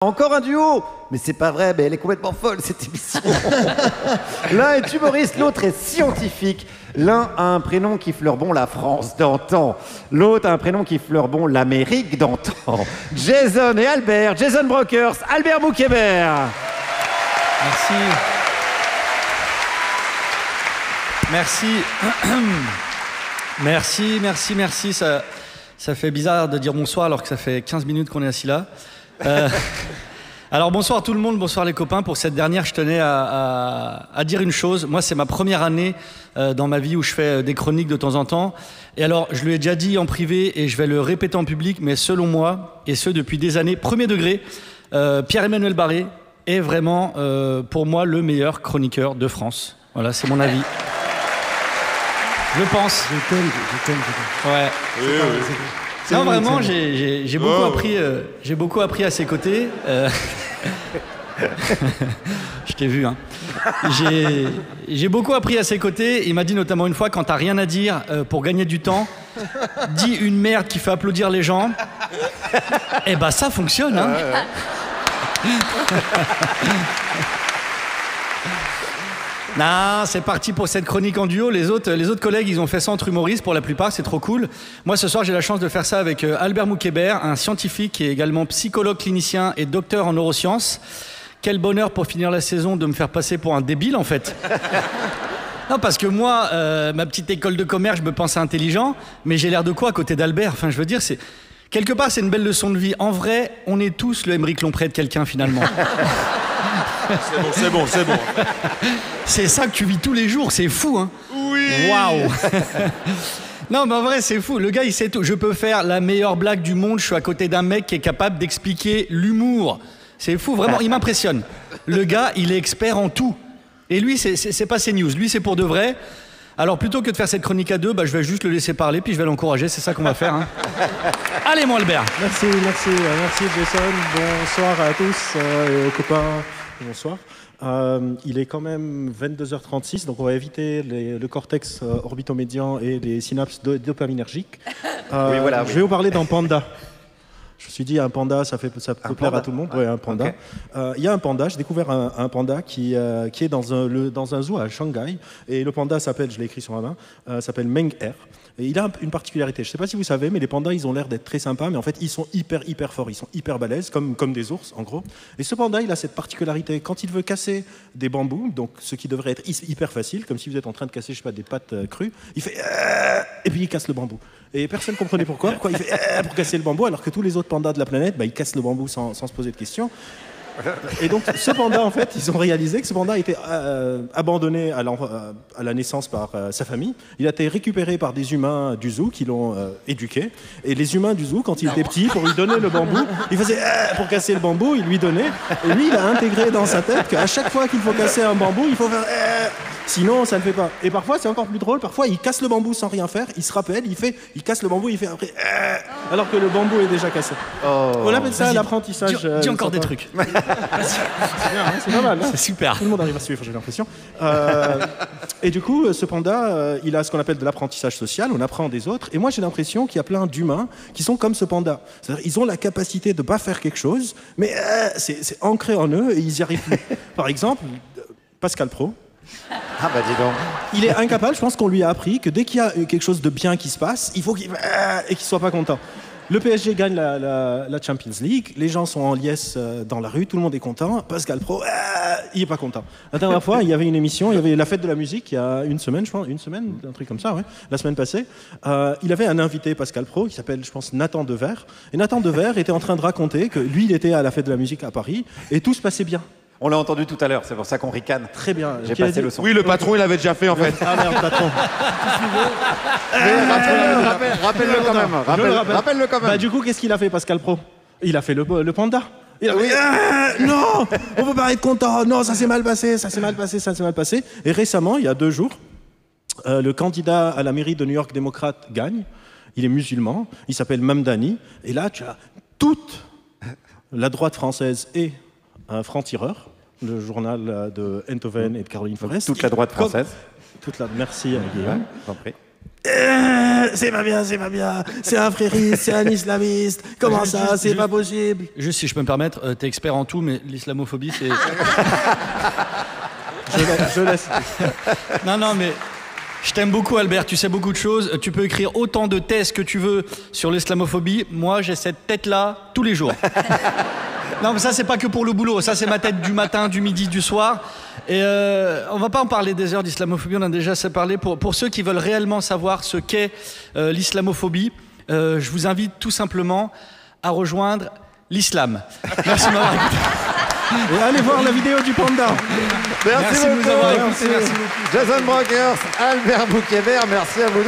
Encore un duo. Mais c'est pas vrai, mais elle est complètement folle cette émission. L'un est humoriste, l'autre est scientifique. L'un a un prénom qui fleure bon la France d'antan. L'autre a un prénom qui fleure bon l'Amérique d'antan. Jason et Albert, Jason Brokers, Albert Moukébert. Merci. Merci. Ça fait bizarre de dire bonsoir alors que ça fait 15 minutes qu'on est assis là. Alors bonsoir tout le monde, bonsoir les copains. Pour cette dernière, je tenais à dire une chose. Moi, c'est ma première année dans ma vie où je fais des chroniques de temps en temps. Et alors, je lui ai déjà dit en privé et je vais le répéter en public, mais selon moi, et ce depuis des années, premier degré, Pierre-Emmanuel Barré est vraiment, pour moi, le meilleur chroniqueur de France. Voilà, c'est mon avis. Je pense. Je t'aime. Ouais. Oui. Non, vraiment, j'ai beaucoup appris à ses côtés. Je t'ai vu, hein. J'ai beaucoup appris à ses côtés. Il m'a dit notamment une fois, quand t'as rien à dire pour gagner du temps, dis une merde qui fait applaudir les gens. Et bah ça fonctionne, hein. Non, c'est parti pour cette chronique en duo. Les autres collègues, ils ont fait ça entre humoristes pour la plupart, c'est trop cool. Moi, ce soir, j'ai la chance de faire ça avec Albert Moukébert, un scientifique qui est également psychologue clinicien et docteur en neurosciences. Quel bonheur pour finir la saison de me faire passer pour un débile, en fait. Non, parce que moi, ma petite école de commerce, je me pense intelligent, mais j'ai l'air de quoi à côté d'Albert? Enfin, je veux dire, quelque part, c'est une belle leçon de vie. En vrai, on est tous le Aymeric Lompré de quelqu'un, finalement. C'est bon. C'est ça que tu vis tous les jours, c'est fou, hein? Oui. Waouh. Non, mais en vrai, c'est fou. Le gars, il sait tout. Je peux faire la meilleure blague du monde. Je suis à côté d'un mec qui est capable d'expliquer l'humour. C'est fou, vraiment, il m'impressionne. Le gars, il est expert en tout. Et lui, c'est pas CNews. Lui, c'est pour de vrai. Alors, plutôt que de faire cette chronique à deux, je vais juste le laisser parler, puis je vais l'encourager. C'est ça qu'on va faire, hein. Allez, mon Albert. Merci Jason. Bonsoir à tous et aux copains. Bonsoir. Il est quand même 22h36, donc on va éviter le cortex orbitomédian et les synapses dopaminergiques. Oui, voilà. Je vais vous parler d'un panda. Je me suis dit, un panda, ça peut plaire à tout le monde. Oui, un panda. Okay. Il y a un panda, j'ai découvert un panda qui est dans un zoo à Shanghai. Et le panda s'appelle, je l'ai écrit sur ma main, s'appelle Meng Er. Et il a une particularité, je ne sais pas si vous savez, mais les pandas, ils ont l'air d'être très sympas, mais en fait, ils sont hyper forts, ils sont hyper balèzes, comme des ours, en gros. Et ce panda, il a cette particularité, quand il veut casser des bambous, donc ce qui devrait être hyper facile, comme si vous êtes en train de casser, je sais pas, des pâtes crues, il fait et puis il casse le bambou. Et personne ne comprenait pourquoi il fait pour casser le bambou, alors que tous les autres pandas de la planète, ils cassent le bambou sans se poser de questions. Et donc, ce panda, en fait, ils ont réalisé que ce panda a été abandonné à la naissance par sa famille. Il a été récupéré par des humains du zoo qui l'ont éduqué. Et les humains du zoo, quand il était petit, pour lui donner le bambou, il faisait pour casser le bambou, il lui donnait. Et lui, il a intégré dans sa tête qu'à chaque fois qu'il faut casser un bambou, il faut faire sinon, ça ne le fait pas. Et parfois, c'est encore plus drôle. Parfois, il casse le bambou sans rien faire. Il se rappelle, il casse le bambou, il fait après alors que le bambou est déjà cassé. Oh. On appelle ça l'apprentissage. Dis encore des trucs. C'est bien, hein, c'est pas mal. Hein. C'est super. Tout le monde arrive à suivre, j'ai l'impression. Et du coup, ce panda, il a ce qu'on appelle de l'apprentissage social. On apprend des autres. Et moi, j'ai l'impression qu'il y a plein d'humains qui sont comme ce panda. C'est-à-dire, ils ont la capacité de ne pas faire quelque chose, mais c'est ancré en eux et ils y arrivent plus. Par exemple, Pascal Praud. Ah bah dis donc. Il est incapable, je pense qu'on lui a appris que dès qu'il y a quelque chose de bien qui se passe, il faut qu'il soit pas content. Le PSG gagne la Champions League, les gens sont en liesse dans la rue, tout le monde est content. Pascal Praud, il est pas content. La dernière fois, il y avait une émission, il y avait la fête de la musique, il y a une semaine, je pense, un truc comme ça, ouais, la semaine passée. Il avait un invité, Pascal Praud, qui s'appelle, je pense, Nathan Dever. Et Nathan Dever était en train de raconter que lui, il était à la fête de la musique à Paris et tout se passait bien. On l'a entendu tout à l'heure, c'est pour ça qu'on ricane. Très bien. J'ai passé le son. Oui, le patron, il l'avait déjà fait en fait. Ah merde, patron. Rappelle-le quand même. Rappelle-le quand même. Du coup, qu'est-ce qu'il a fait, Pascal Praud? Il a fait le panda. Il a fait, non, on peut pas être content. Non, ça s'est mal passé. Et récemment, il y a 2 jours, le candidat à la mairie de New York démocrate gagne. Il est musulman. Il s'appelle Mamdani. Et là, tu as toute la droite française et un franc-tireur, le journal de Enthoven et de Caroline Forest. Toute la droite française. Merci Guillaume. C'est pas bien, c'est un frériste, c'est un islamiste, comment ça, c'est pas possible. Juste si je peux me permettre, t'es expert en tout, mais l'islamophobie, c'est... Je laisse. Non, mais je t'aime beaucoup, Albert, tu sais beaucoup de choses. Tu peux écrire autant de thèses que tu veux sur l'islamophobie. Moi, j'ai cette tête-là tous les jours. Non, mais ça, c'est pas que pour le boulot. Ça, c'est ma tête du matin, du midi, du soir. Et on va pas en parler des heures d'islamophobie, on en a déjà assez parlé. Pour ceux qui veulent réellement savoir ce qu'est l'islamophobie, je vous invite tout simplement à rejoindre l'islam. Merci de m'avoir écouté. Et allez voir la vidéo du panda. Merci de beaucoup. nous avoir écoutés. Merci beaucoup. Jason Brokers, Albert Bouquet-Vert, merci à vous deux.